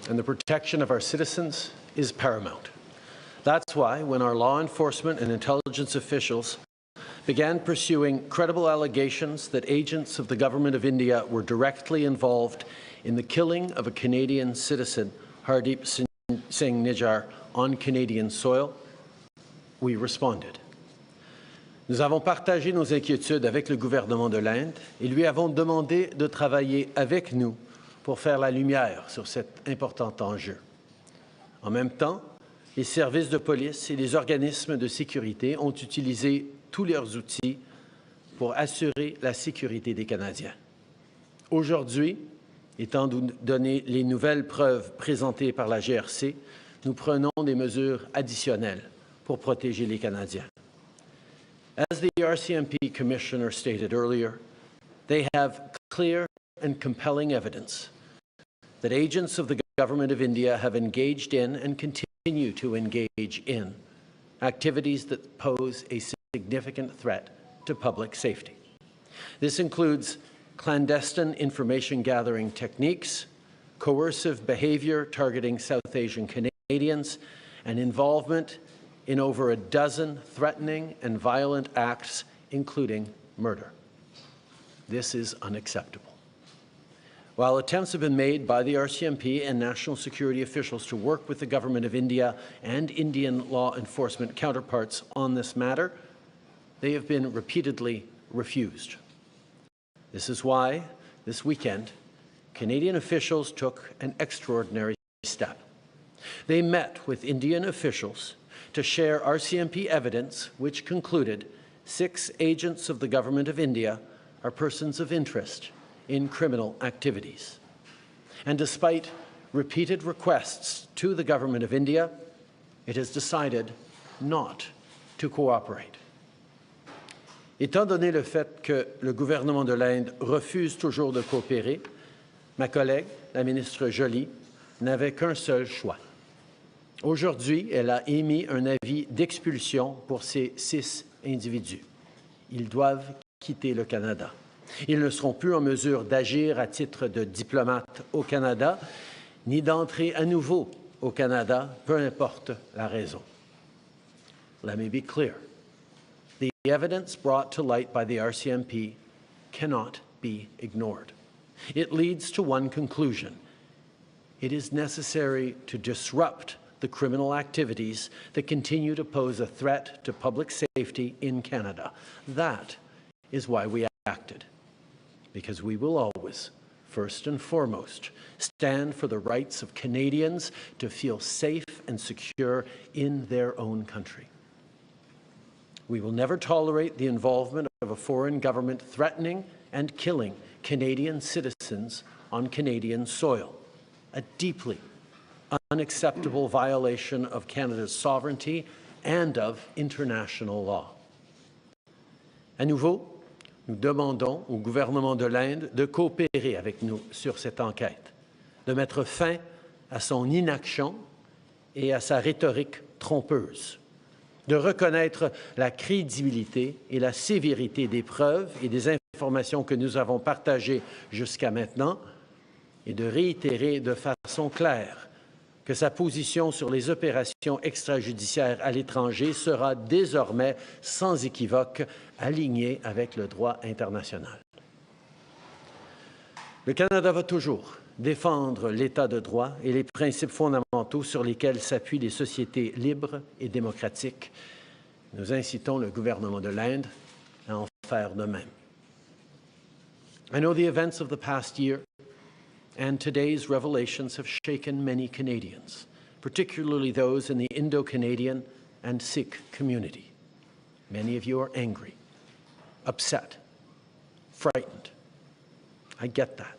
and the protection of our citizens is paramount. That's why, when our law enforcement and intelligence officials began pursuing credible allegations that agents of the Government of India were directly involved in the killing of a Canadian citizen, Hardeep Singh Nijjar, on Canadian soil, we responded. Nous avons partagé nos inquiétudes avec le gouvernement de l'Inde et lui avons demandé de travailler avec nous pour faire la lumière sur cet important enjeu. En même temps, les services de police et les organismes de sécurité ont utilisé tous leurs outils pour assurer la sécurité des Canadiens. Aujourd'hui, étant donné les nouvelles preuves présentées par la GRC, nous prenons des mesures additionnelles pour protéger les Canadiens. As the RCMP Commissioner stated earlier, they have clear and compelling evidence that agents of the Government of India have engaged in and continue to engage in activities that pose a significant threat to public safety. This includes clandestine information gathering techniques, coercive behavior targeting South Asian Canadians, and involvement in over a dozen threatening and violent acts, including murder. This is unacceptable. While attempts have been made by the RCMP and national security officials to work with the Government of India and Indian law enforcement counterparts on this matter, they have been repeatedly refused. This is why, this weekend, Canadian officials took an extraordinary step. They met with Indian officials to share RCMP evidence which concluded 6 agents of the Government of India are persons of interest in criminal activities. And despite repeated requests to the Government of India, it has decided not to cooperate. Étant donné le fait que le gouvernement de l'Inde refuse toujours de coopérer, ma collègue, la ministre Joly, n'avait qu'un seul choix. Aujourd'hui, elle a émis un avis d'expulsion pour ces 6 individus. Ils doivent quitter le Canada. Ils ne seront plus en mesure d'agir à titre de diplomates au Canada, ni d'entrer à nouveau au Canada, peu importe la raison. Let me be clear. The evidence brought to light by the RCMP cannot be ignored. It leads to one conclusion. It is necessary to disrupt the criminal activities that continue to pose a threat to public safety in Canada. That is why we acted, because we will always, first and foremost, stand for the rights of Canadians to feel safe and secure in their own country. We will never tolerate the involvement of a foreign government threatening and killing Canadian citizens on Canadian soil, a deeply unacceptable violation of Canada's sovereignty and of international law. À nouveau, nous demandons au gouvernement de l'Inde de coopérer avec nous sur cette enquête, de mettre fin à son inaction et à sa rhétorique trompeuse, de reconnaître la crédibilité et la sévérité des preuves et des informations que nous avons partagées jusqu'à maintenant et de réitérer de façon claire que sa position sur les opérations extrajudiciaires à l'étranger sera désormais sans équivoque alignée avec le droit international. Le Canada va toujours défendre l'État de droit et les principes fondamentaux sur lesquels s'appuient les sociétés libres et démocratiques. Nous incitons le gouvernement de l'Inde à en faire de même. I know the events of the past year and today's revelations have shaken many Canadians, particularly those in the Indo-Canadian and Sikh community. Many of you are angry, upset, frightened. I get that.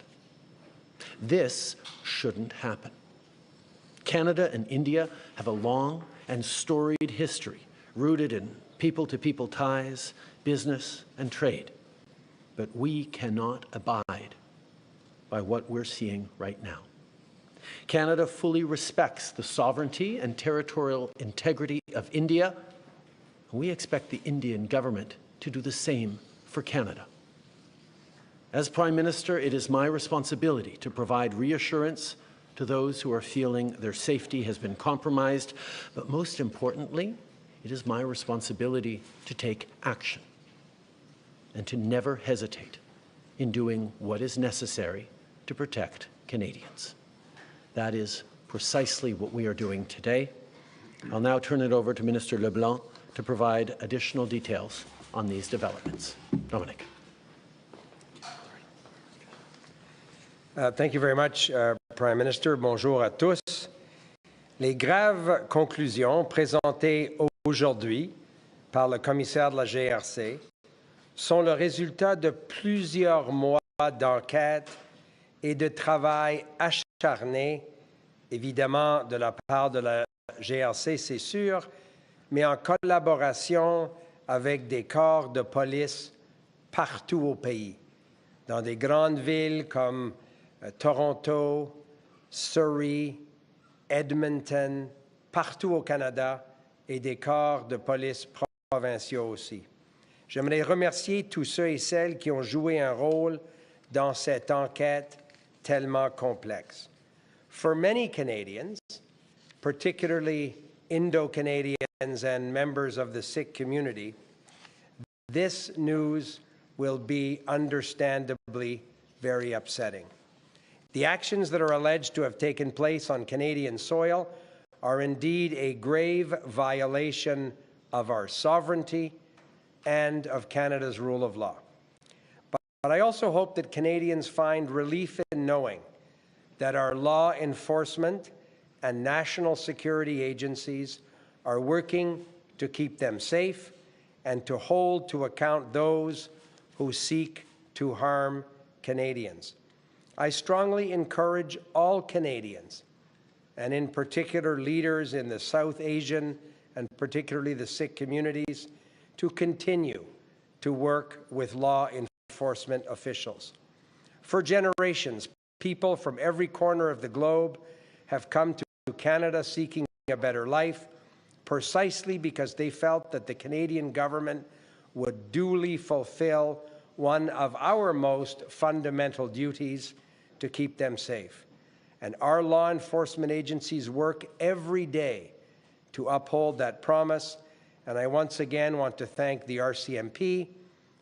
This shouldn't happen. Canada and India have a long and storied history rooted in people-to-people ties, business, and trade. But we cannot abide by what we're seeing right now. Canada fully respects the sovereignty and territorial integrity of India, and we expect the Indian government to do the same for Canada. As Prime Minister, it is my responsibility to provide reassurance to those who are feeling their safety has been compromised, but most importantly, it is my responsibility to take action and to never hesitate in doing what is necessary to protect Canadians. That is precisely what we are doing today. I'll now turn it over to Minister Leblanc to provide additional details on these developments. Dominic. Thank you very much, Prime Minister. Bonjour à tous. Les graves conclusions présentées aujourd'hui par le commissaire de la GRC sont le résultat de plusieurs mois d'enquête et de travail acharné, évidemment de la part de la GRC, c'est sûr, mais en collaboration avec des corps de police partout au pays, dans des grandes villes comme Toronto, Surrey, Edmonton, partout au Canada, et des corps de police provinciaux aussi. J'aimerais remercier tous ceux et celles qui ont joué un rôle dans cette enquête tellement complexe. For many Canadians, particularly Indo-Canadians and members of the Sikh community, this news will be understandably very upsetting. The actions that are alleged to have taken place on Canadian soil are indeed a grave violation of our sovereignty and of Canada's rule of law. But I also hope that Canadians find relief in knowing that our law enforcement and national security agencies are working to keep them safe and to hold to account those who seek to harm Canadians. I strongly encourage all Canadians, and in particular leaders in the South Asian and particularly the Sikh communities, to continue to work with law enforcement officials. For generations, people from every corner of the globe have come to Canada seeking a better life, precisely because they felt that the Canadian government would duly fulfill one of our most fundamental duties, to keep them safe. And our law enforcement agencies work every day to uphold that promise. And I once again want to thank the RCMP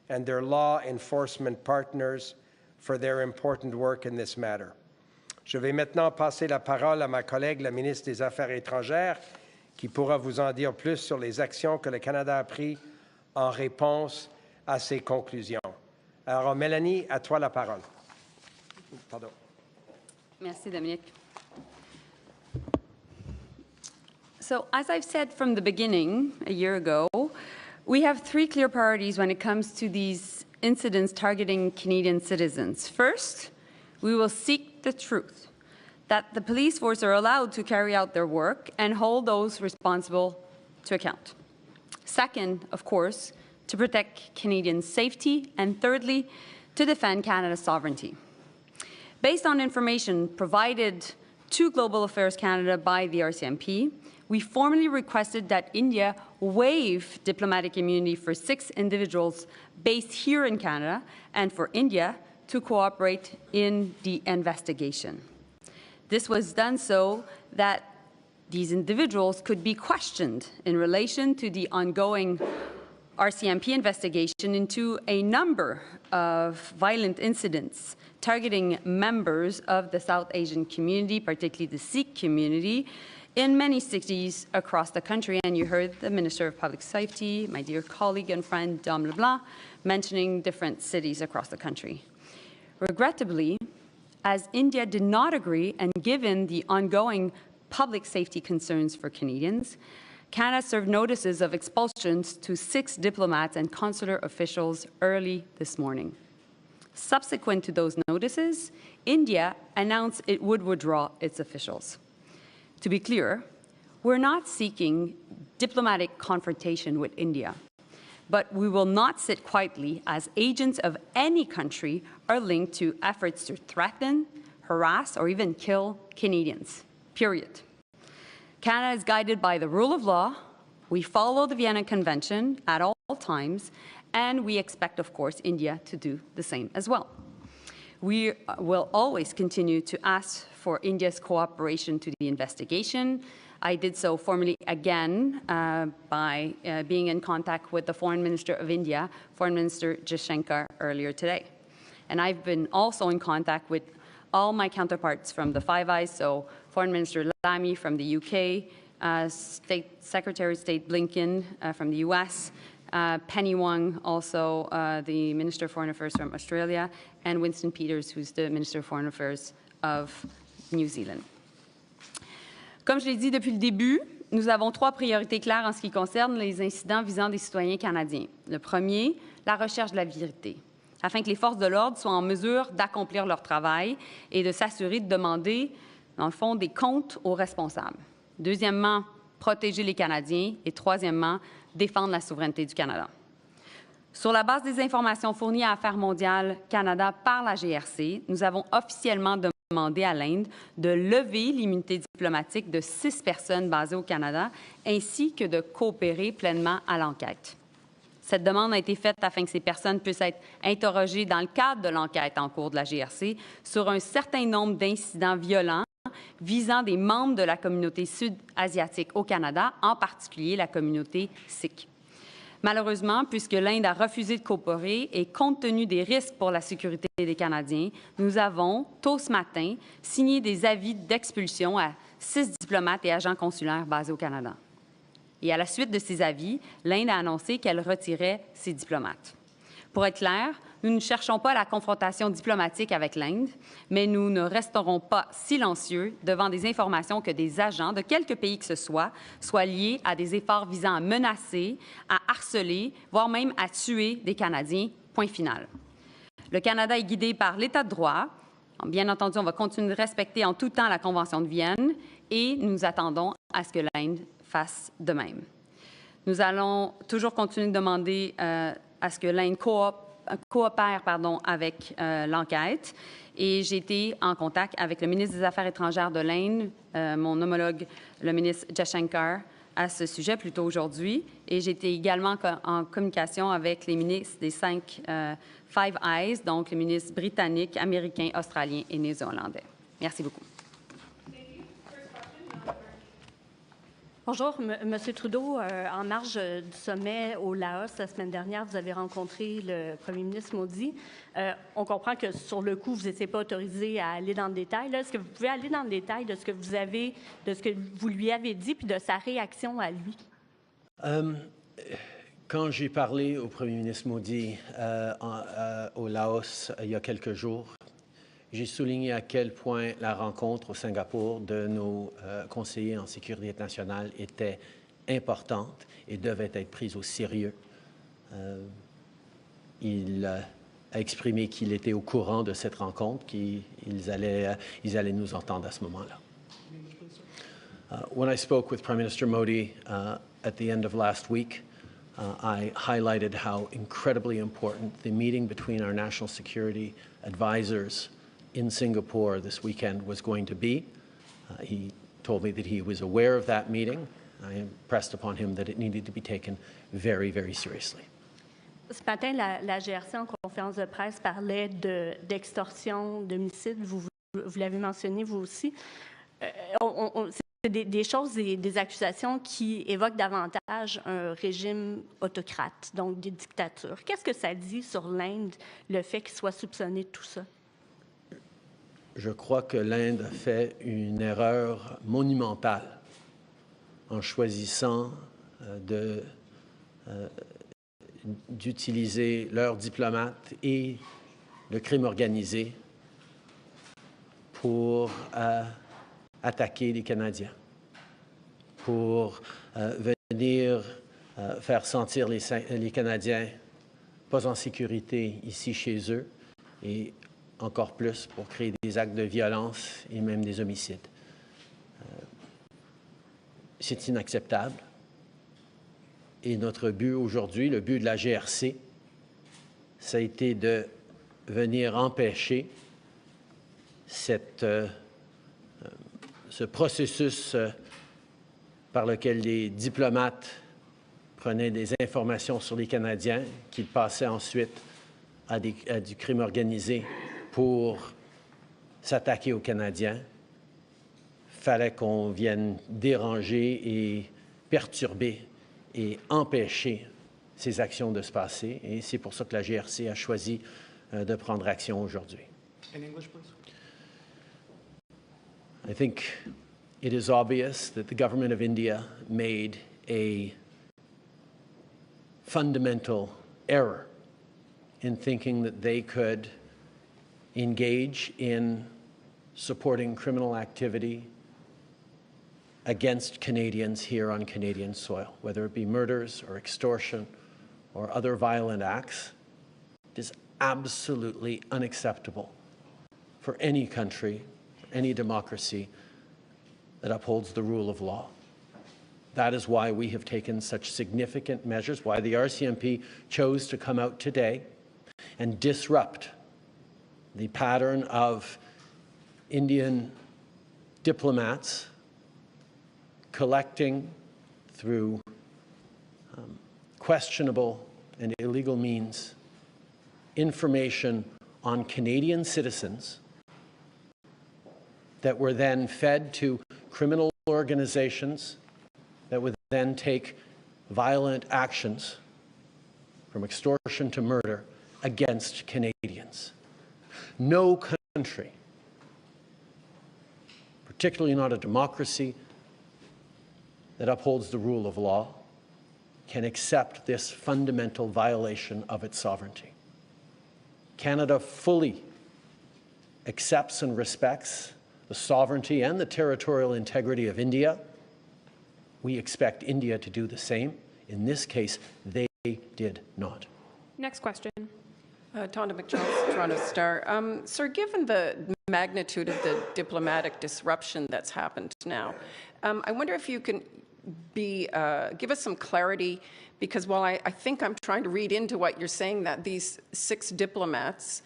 and their law enforcement partners for their important work in this matter. Je vais maintenant passer la parole à ma collègue, la ministre des Affaires étrangères, qui pourra vous en dire plus sur les actions que le Canada a prises en réponse à ces conclusions. Alors, Mélanie, à toi la parole. Pardon. Merci, Dominic. So, as I've said from the beginning, a year ago, we have three clear priorities when it comes to these incidents targeting Canadian citizens. First, we will seek the truth, that the police force are allowed to carry out their work and hold those responsible to account. Second, of course, to protect Canadian safety, and thirdly, to defend Canada's sovereignty. Based on information provided to Global Affairs Canada by the RCMP, we formally requested that India waive diplomatic immunity for 6 individuals based here in Canada and for India to cooperate in the investigation. This was done so that these individuals could be questioned in relation to the ongoing RCMP investigation into a number of violent incidents targeting members of the South Asian community, particularly the Sikh community, in many cities across the country. And you heard the Minister of Public Safety, my dear colleague and friend Dom Leblanc, mentioning different cities across the country. Regrettably, as India did not agree, and given the ongoing public safety concerns for Canadians, Canada served notices of expulsions to 6 diplomats and consular officials early this morning. Subsequent to those notices, India announced it would withdraw its officials. To be clear, we're not seeking diplomatic confrontation with India, but we will not sit quietly as agents of any country are linked to efforts to threaten, harass, or even kill Canadians, period. Canada is guided by the rule of law. We follow the Vienna Convention at all times, and we expect, of course, India to do the same as well. We will always continue to ask for India's cooperation to the investigation. I did so formally again by being in contact with the Foreign Minister of India, Foreign Minister Justin Trudeau, earlier today. And I've been also in contact with all my counterparts from the Five Eyes, so Foreign Minister Lamy from the UK, Secretary of State Blinken from the US, Penny Wong, also the Minister of Foreign Affairs from Australia, and Winston Peters, who's the Minister of Foreign Affairs of New Zealand. Comme je l'ai dit depuis le début, nous avons 3 priorités claires en ce qui concerne les incidents visant des citoyens canadiens. Le premier, la recherche de la vérité, afin que les forces de l'ordre soient en mesure d'accomplir leur travail et de s'assurer de demander, dans le fond, des comptes aux responsables. Deuxièmement, protéger les Canadiens. Et troisièmement, défendre la souveraineté du Canada. Sur la base des informations fournies à Affaires mondiales Canada par la GRC, nous avons officiellement demandé à l'Inde de lever l'immunité diplomatique de 6 personnes basées au Canada, ainsi que de coopérer pleinement à l'enquête. Cette demande a été faite afin que ces personnes puissent être interrogées dans le cadre de l'enquête en cours de la GRC sur un certain nombre d'incidents violents visant des membres de la communauté sud-asiatique au Canada, en particulier la communauté Sikh. Malheureusement, puisque l'Inde a refusé de coopérer et compte tenu des risques pour la sécurité des Canadiens, nous avons, tôt ce matin, signé des avis d'expulsion à 6 diplomates et agents consulaires basés au Canada. Et à la suite de ces avis, l'Inde a annoncé qu'elle retirait ses diplomates. Pour être clair, nous ne cherchons pas la confrontation diplomatique avec l'Inde, mais nous ne resterons pas silencieux devant des informations que des agents de quelque pays que ce soit soient liés à des efforts visant à menacer, à harceler, voire même à tuer des Canadiens. Point final. Le Canada est guidé par l'État de droit. Bien entendu, on va continuer de respecter en tout temps la Convention de Vienne et nous attendons à ce que l'Inde fasse de même. Nous allons toujours continuer de demander à ce que l'Inde coopère avec l'enquête. Et j'ai été en contact avec le ministre des Affaires étrangères de l'Inde, mon homologue, le ministre Justin Trudeau, à ce sujet plus tôt aujourd'hui. Et j'ai été également en communication avec les ministres des 5 Five Eyes, donc les ministres britanniques, américains, australiens et néo-zélandais. Merci beaucoup. Bonjour, Monsieur Trudeau. En marge du sommet au Laos la semaine dernière, vous avez rencontré le Premier ministre Modi. On comprend que sur le coup, vous n'étiez pas autorisé à aller dans le détail. Est-ce que vous pouvez aller dans le détail de ce que vous lui avez dit puis de sa réaction à lui? Quand j'ai parlé au Premier ministre Modi au Laos il y a quelques jours, j'ai souligné à quel point la rencontre au Singapour de nos conseillers en sécurité nationale était importante et devait être prise au sérieux. Il a exprimé qu'il était au courant de cette rencontre, qu'ils allaient nous entendre à ce moment-là. When I spoke with Prime Minister Modi at the end of last week, I highlighted how incredibly important the meeting between our national security advisors in Singapore this weekend was going to be. He told me that he was aware of that meeting. I impressed upon him that it needed to be taken very, very seriously. Ce matin, la GRC en conférence de presse parlait d'extorsion, d'homicide. Vous l'avez mentionné, vous aussi. C'est des choses, des accusations qui évoquent davantage un régime autocrate, donc des dictatures. Qu'est-ce que ça dit sur l'Inde, le fait qu'il soit soupçonné de tout ça? Je crois que l'Inde a fait une erreur monumentale en choisissant d'utiliser leurs diplomates et le crime organisé pour attaquer les Canadiens, pour venir faire sentir les Canadiens pas en sécurité ici chez eux et encore plus pour créer des actes de violence et même des homicides. C'est inacceptable. Et notre but aujourd'hui, le but de la GRC, ça a été de venir empêcher ce processus par lequel les diplomates prenaient des informations sur les Canadiens, qu'ils passaient ensuite à du crime organisé pour s'attaquer aux Canadiens, fallait qu'on vienne déranger et perturber et empêcher ces actions de se passer. Et c'est pour ça que la GRC a choisi de prendre action aujourd'hui. In English, please. I think it is obvious that the government of India made a fundamental error in thinking that they could engage in supporting criminal activity against Canadians here on Canadian soil, whether it be murders or extortion or other violent acts. It is absolutely unacceptable for any country, any democracy that upholds the rule of law. That is why we have taken such significant measures, why the RCMP chose to come out today and disrupt the pattern of Indian diplomats collecting through questionable and illegal means information on Canadian citizens that were then fed to criminal organizations that would then take violent actions from extortion to murder against Canadians. No country, particularly not a democracy that upholds the rule of law, can accept this fundamental violation of its sovereignty. Canada fully accepts and respects the sovereignty and the territorial integrity of India. We expect India to do the same. In this case, they did not. Next question. Tonda McCharles, Toronto Star. Sir, given the magnitude of the diplomatic disruption that's happened now, I wonder if you can give us some clarity, because while I think I'm trying to read into what you're saying, that these 6 diplomats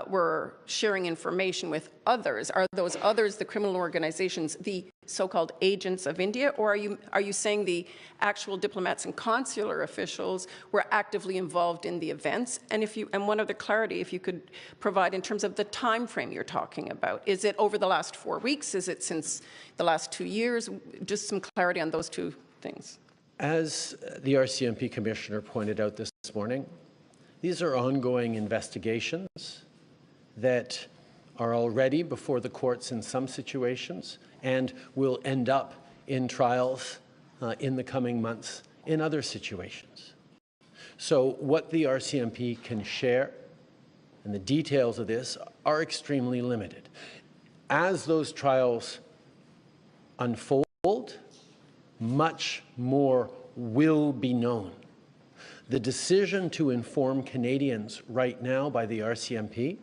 were sharing information with others. Are those others, the criminal organizations, the so-called agents of India, or are you saying the actual diplomats and consular officials were actively involved in the events? And one other clarity, if you could provide in terms of the time frame you're talking about. Is it over the last 4 weeks? Is it since the last 2 years? Just some clarity on those two things. As the RCMP Commissioner pointed out this morning, these are ongoing investigations that are already before the courts in some situations and will end up in trials in the coming months in other situations. So what the RCMP can share and the details of this are extremely limited. As those trials unfold, much more will be known. The decision to inform Canadians right now by the RCMP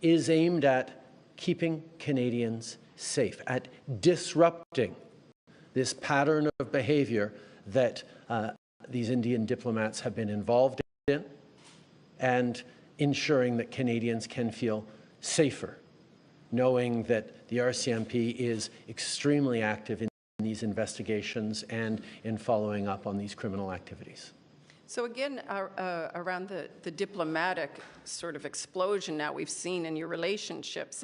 is aimed at keeping Canadians safe, at disrupting this pattern of behavior that these Indian diplomats have been involved in, and ensuring that Canadians can feel safer, knowing that the RCMP is extremely active in these investigations and in following up on these criminal activities. So again, around the diplomatic sort of explosion now we've seen in your relationships,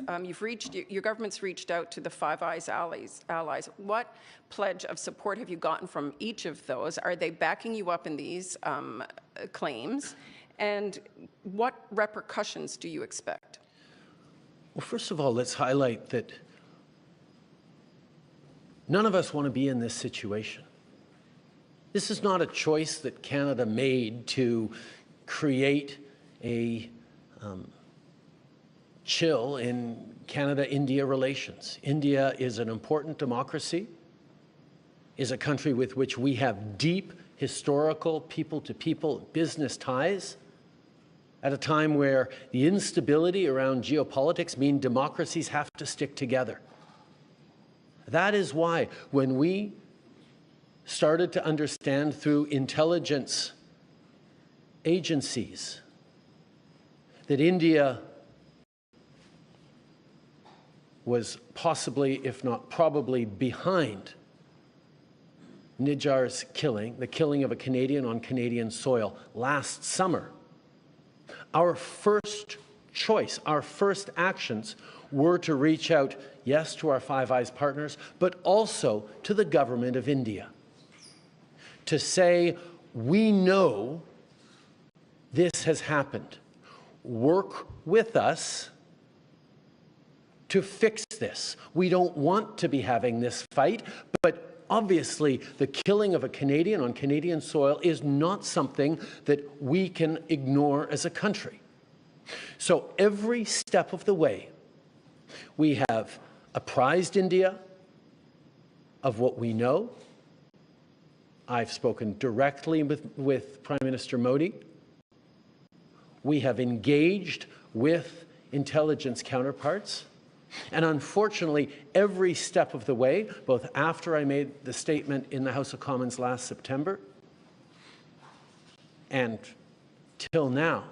your government's reached out to the Five Eyes allies. What pledge of support have you gotten from each of those? Are they backing you up in these claims? And what repercussions do you expect? Well, first of all, let's highlight that none of us want to be in this situation. This is not a choice that Canada made to create a chill in Canada-India relations. India is an important democracy, is a country with which we have deep historical people-to-people business ties, at a time where the instability around geopolitics mean democracies have to stick together. That is why when we started to understand through intelligence agencies that India was possibly, if not probably, behind Nijjar's killing, the killing of a Canadian on Canadian soil last summer, Our first choice, our first actions were to reach out, yes, to our Five Eyes partners, but also to the government of India, to say, we know this has happened. Work with us to fix this. We don't want to be having this fight, but obviously the killing of a Canadian on Canadian soil is not something that we can ignore as a country. So every step of the way, we have apprised India of what we know. I've spoken directly with Prime Minister Modi. We have engaged with intelligence counterparts. And unfortunately, every step of the way, both after I made the statement in the House of Commons last September and till now,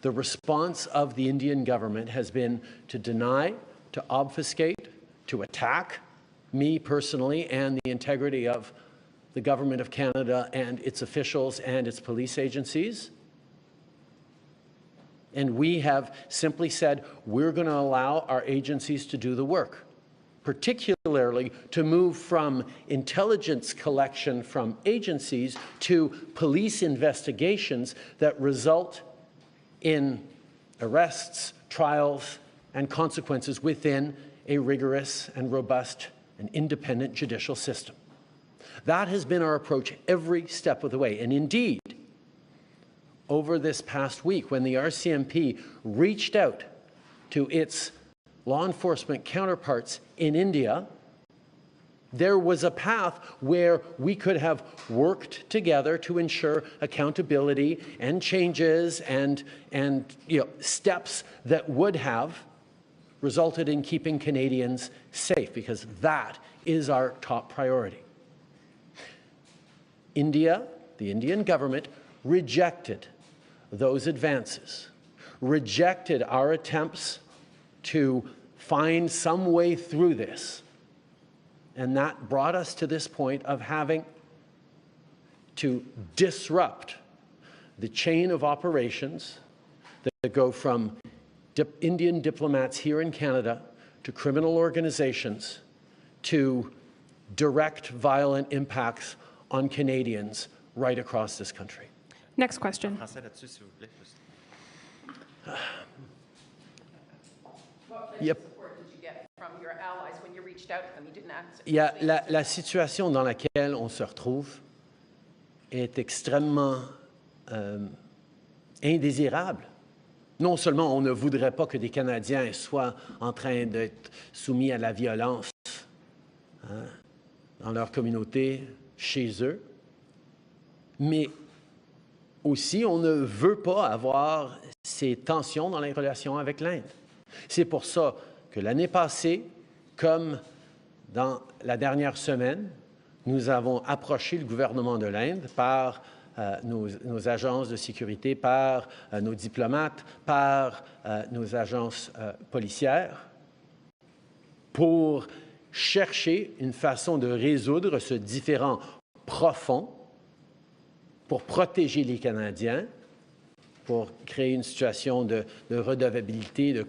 the response of the Indian government has been to deny, to obfuscate, to attack me personally and the integrity of the Government of Canada and its officials and its police agencies. And we have simply said, we're going to allow our agencies to do the work, particularly to move from intelligence collection from agencies to police investigations that result in arrests, trials, and consequences within a rigorous and robust and independent judicial system. That has been our approach every step of the way. And indeed, over this past week, when the RCMP reached out to its law enforcement counterparts in India, there was a path where we could have worked together to ensure accountability and changes and steps that would have resulted in keeping Canadians safe, because that is our top priority. India, the Indian government, rejected those advances, rejected our attempts to find some way through this. And that brought us to this point of having to disrupt the chain of operations that go from Indian diplomats here in Canada to criminal organizations to direct violent impacts on Canadians right across this country. Next question. What support did you get from your allies when you reached out to them? You didn't answer. La situation dans laquelle on se retrouve est extrêmement indésirable. Non seulement on ne voudrait pas que des Canadiens soient en train d'être soumis à la violence dans leur communauté, chez eux, mais aussi on ne veut pas avoir ces tensions dans les relations avec l'Inde. C'est pour ça que l'année passée, comme dans la dernière semaine, nous avons approché le gouvernement de l'Inde par nos agences de sécurité, par nos diplomates, par nos agences policières, pour chercher une façon de résoudre ce différend profond, pour protéger les Canadiens, pour créer une situation de redevabilité, de